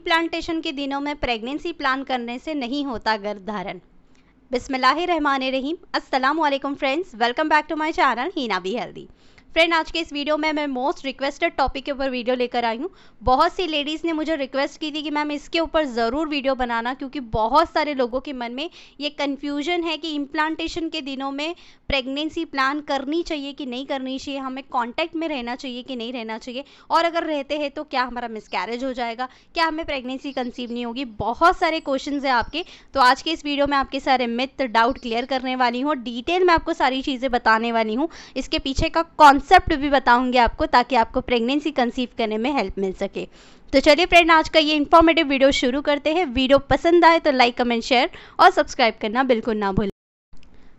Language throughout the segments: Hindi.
इम्प्लांटेशन के दिनों में प्रेगनेंसी प्लान करने से नहीं होता गर्भधारण। बिस्मिल्लाहिर्रहमानिर्रहीम। अस्सलामु अलैकुम friends, welcome back to my channel Heena be healthy. Friend, आज के इस वीडियो में मैं मोस्ट रिक्वेस्टेड टॉपिक के ऊपर वीडियो लेकर आई हूँ। बहुत सी लेडीज़ ने मुझे रिक्वेस्ट की थी कि मैम इसके ऊपर ज़रूर वीडियो बनाना, क्योंकि बहुत सारे लोगों के मन में ये कन्फ्यूजन है कि इम्प्लांटेशन के दिनों में प्रेगनेंसी प्लान करनी चाहिए कि नहीं करनी चाहिए, हमें कांटेक्ट में रहना चाहिए कि नहीं रहना चाहिए, और अगर रहते हैं तो क्या हमारा मिसकैरेज हो जाएगा, क्या हमें प्रेगनेंसी कंसीव नहीं होगी। बहुत सारे क्वेश्चंस हैं आपके। तो आज के इस वीडियो में आपके सारे मिथ डाउट क्लियर करने वाली हूँ। डिटेल में आपको सारी चीज़ें बताने वाली हूँ, इसके पीछे का कॉन्सेप्ट भी बताऊंगी आपको, ताकि आपको प्रेगनेंसी कंसीव करने में हेल्प मिल सके। तो चलिए फ्रेंड, आज का ये इन्फॉर्मेटिव वीडियो शुरू करते हैं। वीडियो पसंद आए तो लाइक, कमेंट, शेयर और सब्सक्राइब करना बिल्कुल ना भूलें।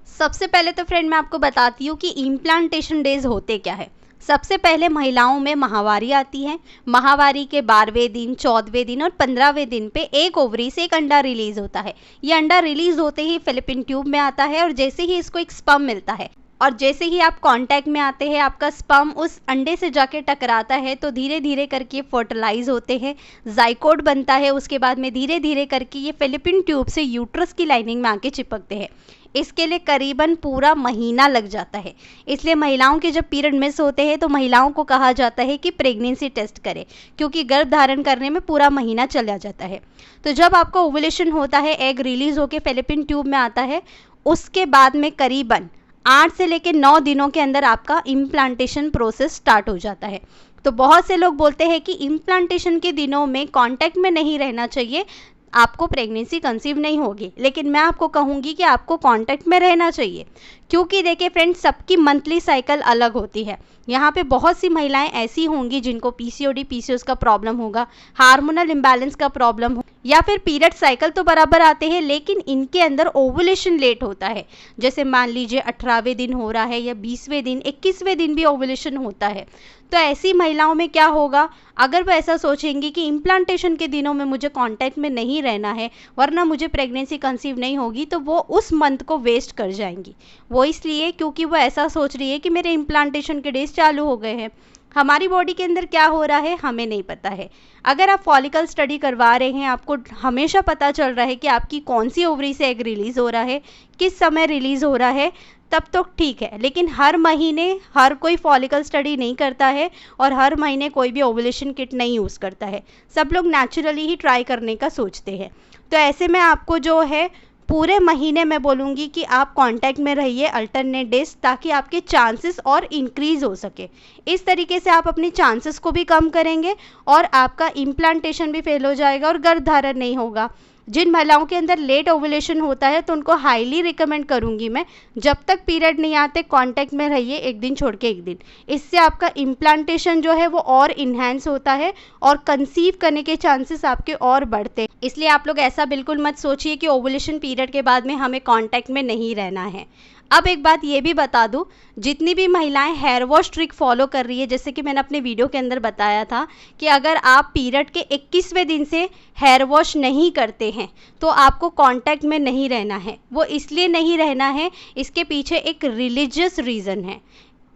सबसे पहले तो फ्रेंड मैं आपको बताती हूँ कि इम्प्लांटेशन डेज होते क्या है। सबसे पहले महिलाओं में माहवारी आती है। माहवारी के 12वें दिन, 14वें दिन और 15वें दिन पे एक ओवरी से एक अंडा रिलीज होता है। ये अंडा रिलीज होते ही फिलिपिन ट्यूब में आता है, और जैसे ही इसको एक स्पर्म मिलता है और जैसे ही आप कांटेक्ट में आते हैं, आपका स्पर्म उस अंडे से जाके टकराता है, तो धीरे धीरे करके फर्टिलाइज होते हैं, जाइकोट बनता है। उसके बाद में धीरे धीरे करके ये फिलिपिन ट्यूब से यूट्रस की लाइनिंग में आके चिपकते हैं। इसके लिए करीबन पूरा महीना लग जाता है। इसलिए महिलाओं के जब पीरियड मिस होते हैं तो महिलाओं को कहा जाता है कि प्रेगनेंसी टेस्ट करें, क्योंकि गर्भ धारण करने में पूरा महीना चला जाता है। तो जब आपका ओवुलेशन होता है, एग रिलीज होकर फिलिपिन ट्यूब में आता है, उसके बाद में करीबन 8 से लेकर 9 दिनों के अंदर आपका इम्प्लांटेशन प्रोसेस स्टार्ट हो जाता है। तो बहुत से लोग बोलते हैं कि इम्प्लांटेशन के दिनों में कांटेक्ट में नहीं रहना चाहिए, आपको प्रेगनेंसी कंसीव नहीं होगी। लेकिन मैं आपको कहूँगी कि आपको कांटेक्ट में रहना चाहिए, क्योंकि देखिए फ्रेंड्स, सबकी मंथली साइकिल अलग होती है। यहाँ पे बहुत सी महिलाएं ऐसी होंगी जिनको पीसीओडी, पीसीओएस का प्रॉब्लम होगा, हार्मोनल इम्बैलेंस का प्रॉब्लम हो, या फिर पीरियड साइकिल तो बराबर आते हैं लेकिन इनके अंदर ओवुलेशन लेट होता है। जैसे मान लीजिए 18वें दिन हो रहा है, या 20वें दिन, 21वें दिन भी ओवुलेशन होता है। तो ऐसी महिलाओं में क्या होगा, अगर वो ऐसा सोचेंगी कि इम्प्लांटेशन के दिनों में मुझे कांटेक्ट में नहीं रहना है वरना मुझे प्रेगनेंसी कंसीव नहीं होगी, तो वो उस मंथ को वेस्ट कर जाएंगी। वो इसलिए क्योंकि वो ऐसा सोच रही है कि मेरे इम्प्लांटेशन के डेज चालू हो गए हैं। हमारी बॉडी के अंदर क्या हो रहा है हमें नहीं पता है। अगर आप फॉलिकल स्टडी करवा रहे हैं, आपको हमेशा पता चल रहा है कि आपकी कौन सी ओवरी से एग रिलीज हो रहा है, किस समय रिलीज हो रहा है, तब तो ठीक है। लेकिन हर महीने हर कोई फॉलिकल स्टडी नहीं करता है, और हर महीने कोई भी ओवुलेशन किट नहीं यूज़ करता है। सब लोग नेचुरली ही ट्राई करने का सोचते हैं। तो ऐसे में आपको जो है पूरे महीने मैं बोलूँगी कि आप कांटेक्ट में रहिए अल्टरनेट डेज, ताकि आपके चांसेस और इंक्रीज़ हो सके। इस तरीके से आप अपने चांसेस को भी कम करेंगे और आपका इम्प्लांटेशन भी फेल हो जाएगा और गर्भधारण नहीं होगा। जिन महिलाओं के अंदर लेट ओवुलेशन होता है तो उनको हाईली रिकमेंड करूंगी मैं, जब तक पीरियड नहीं आते कांटेक्ट में रहिए, एक दिन छोड़ के एक दिन। इससे आपका इम्प्लांटेशन जो है वो और इन्हेंस होता है और कंसीव करने के चांसेस आपके और बढ़ते हैं। इसलिए आप लोग ऐसा बिल्कुल मत सोचिए कि ओवुलेशन पीरियड के बाद में हमें कांटेक्ट में नहीं रहना है। अब एक बात ये भी बता दूं, जितनी भी महिलाएं हेयर वॉश ट्रिक फॉलो कर रही है, जैसे कि मैंने अपने वीडियो के अंदर बताया था कि अगर आप पीरियड के 21वें दिन से हेयर वॉश नहीं करते हैं तो आपको कांटेक्ट में नहीं रहना है। वो इसलिए नहीं रहना है, इसके पीछे एक रिलीजियस रीज़न है।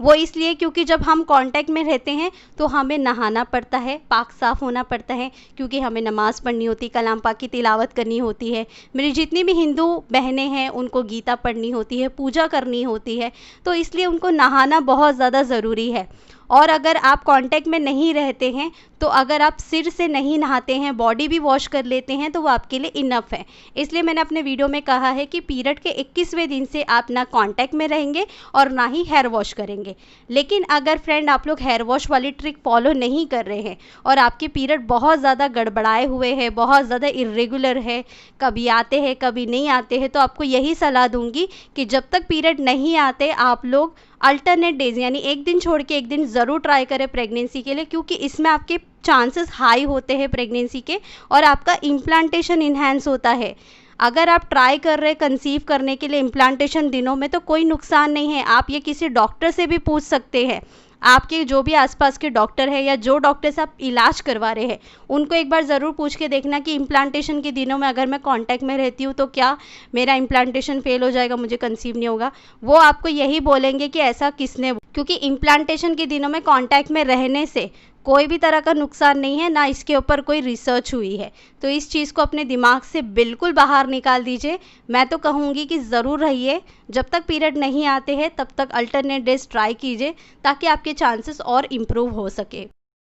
वो इसलिए क्योंकि जब हम कांटेक्ट में रहते हैं तो हमें नहाना पड़ता है, पाक साफ़ होना पड़ता है, क्योंकि हमें नमाज़ पढ़नी होती, कलाम पाक की तिलावत करनी होती है। मेरी जितनी भी हिंदू बहनें हैं उनको गीता पढ़नी होती है, पूजा करनी होती है, तो इसलिए उनको नहाना बहुत ज़्यादा ज़रूरी है। और अगर आप कांटेक्ट में नहीं रहते हैं तो अगर आप सिर से नहीं नहाते हैं, बॉडी भी वॉश कर लेते हैं, तो वो आपके लिए इनफ है। इसलिए मैंने अपने वीडियो में कहा है कि पीरियड के 21वें दिन से आप ना कांटेक्ट में रहेंगे और ना ही हेयर वॉश करेंगे। लेकिन अगर फ्रेंड आप लोग हेयर वॉश वाली ट्रिक फॉलो नहीं कर रहे हैं और आपके पीरियड बहुत ज़्यादा गड़बड़ाए हुए हैं, बहुत ज़्यादा इर्रेगुलर है, कभी आते हैं कभी नहीं आते हैं, तो आपको यही सलाह दूंगी कि जब तक पीरियड नहीं आते आप लोग अल्टरनेट डेज यानी एक दिन छोड़ के एक दिन ज़रूर ट्राई करें प्रेगनेंसी के लिए, क्योंकि इसमें आपके चांसेस हाई होते हैं प्रेगनेंसी के और आपका इम्प्लांटेशन इन्हेंस होता है। अगर आप ट्राई कर रहे कंसीव करने के लिए इम्प्लांटेशन दिनों में तो कोई नुकसान नहीं है। आप ये किसी डॉक्टर से भी पूछ सकते हैं, आपके जो भी आसपास के डॉक्टर है या जो डॉक्टर से आप इलाज करवा रहे हैं उनको एक बार ज़रूर पूछ के देखना कि इम्प्लांटेशन के दिनों में अगर मैं कांटेक्ट में रहती हूँ तो क्या मेरा इम्प्लांटेशन फेल हो जाएगा, मुझे कंसीव नहीं होगा। वो आपको यही बोलेंगे कि ऐसा किसने, क्योंकि इम्प्लांटेशन के दिनों में कांटेक्ट में रहने से कोई भी तरह का नुकसान नहीं है, ना इसके ऊपर कोई रिसर्च हुई है। तो इस चीज़ को अपने दिमाग से बिल्कुल बाहर निकाल दीजिए। मैं तो कहूँगी कि ज़रूर रहिए, जब तक पीरियड नहीं आते हैं तब तक अल्टरनेट डेज ट्राई कीजिए, ताकि आपके चांसेस और इम्प्रूव हो सके।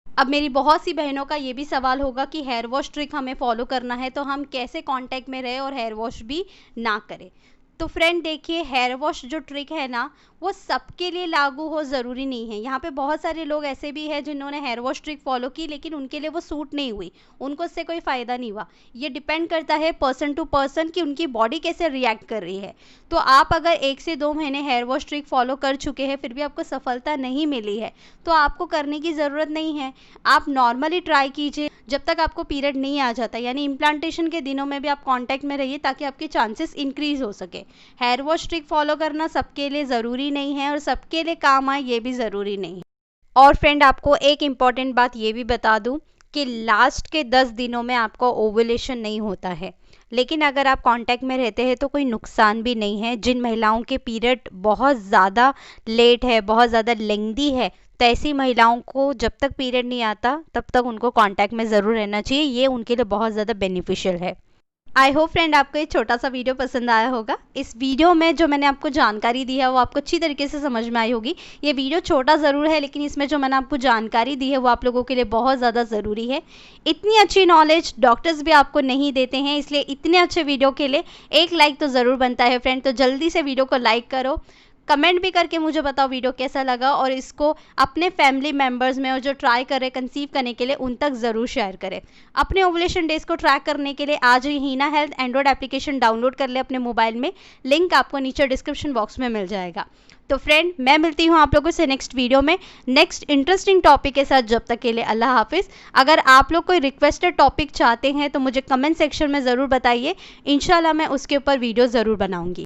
अब मेरी बहुत सी बहनों का ये भी सवाल होगा कि हेयर वॉश ट्रिक हमें फॉलो करना है तो हम कैसे कांटेक्ट में रहे और हेयर वॉश भी ना करें। तो फ्रेंड देखिए, हेयर वॉश जो ट्रिक है ना, वो सबके लिए लागू हो ज़रूरी नहीं है। यहाँ पे बहुत सारे लोग ऐसे भी हैं जिन्होंने हेयर वॉश ट्रिक फॉलो की, लेकिन उनके लिए वो सूट नहीं हुई, उनको इससे कोई फ़ायदा नहीं हुआ। ये डिपेंड करता है पर्सन टू पर्सन कि उनकी बॉडी कैसे रिएक्ट कर रही है। तो आप अगर 1 से 2 महीने हेयर वॉश ट्रिक फॉलो कर चुके हैं, फिर भी आपको सफलता नहीं मिली है, तो आपको करने की ज़रूरत नहीं है। आप नॉर्मली ट्राई कीजिए जब तक आपको पीरियड नहीं आ जाता, यानी इम्प्लांटेशन के दिनों में भी आप कांटेक्ट में रहिए, ताकि आपके चांसेस इंक्रीज हो सके। हेयर वॉश ट्रिक फॉलो करना सबके लिए ज़रूरी नहीं है और सबके लिए काम आए ये भी ज़रूरी नहीं है। और फ्रेंड आपको एक इम्पॉर्टेंट बात ये भी बता दूं कि लास्ट के 10 दिनों में आपका ओवुलेशन नहीं होता है, लेकिन अगर आप कांटेक्ट में रहते हैं तो कोई नुकसान भी नहीं है। जिन महिलाओं के पीरियड बहुत ज़्यादा लेट है, बहुत ज़्यादा लेंथी है, तो ऐसी महिलाओं को जब तक पीरियड नहीं आता तब तक उनको कांटेक्ट में ज़रूर रहना चाहिए। ये उनके लिए बहुत ज़्यादा बेनिफिशियल है। आई होप फ्रेंड आपको ये छोटा सा वीडियो पसंद आया होगा। इस वीडियो में जो मैंने आपको जानकारी दी है वो आपको अच्छी तरीके से समझ में आई होगी। ये वीडियो छोटा ज़रूर है, लेकिन इसमें जो मैंने आपको जानकारी दी है वो आप लोगों के लिए बहुत ज़्यादा ज़रूरी है। इतनी अच्छी नॉलेज डॉक्टर्स भी आपको नहीं देते हैं, इसलिए इतने अच्छे वीडियो के लिए एक लाइक तो ज़रूर बनता है फ्रेंड। तो जल्दी से वीडियो को लाइक करो, कमेंट भी करके मुझे बताओ वीडियो कैसा लगा, और इसको अपने फैमिली मेम्बर्स में और जो ट्राई कर रहे कंसीव करने के लिए उन तक ज़रूर शेयर करें। अपने ओवुलेशन डेज को ट्रैक करने के लिए आज ही हीना हेल्थ एंड्रॉयड एप्लीकेशन डाउनलोड कर ले अपने मोबाइल में। लिंक आपको नीचे डिस्क्रिप्शन बॉक्स में मिल जाएगा। तो फ्रेंड मैं मिलती हूँ आप लोगों से नेक्स्ट वीडियो में नेक्स्ट इंटरेस्टिंग टॉपिक के साथ। जब तक के लिए अल्लाह हाफिज़। अगर आप लोग कोई रिक्वेस्टेड टॉपिक चाहते हैं तो मुझे कमेंट सेक्शन में ज़रूर बताइए, इंशाल्लाह मैं उसके ऊपर वीडियो ज़रूर बनाऊँगी।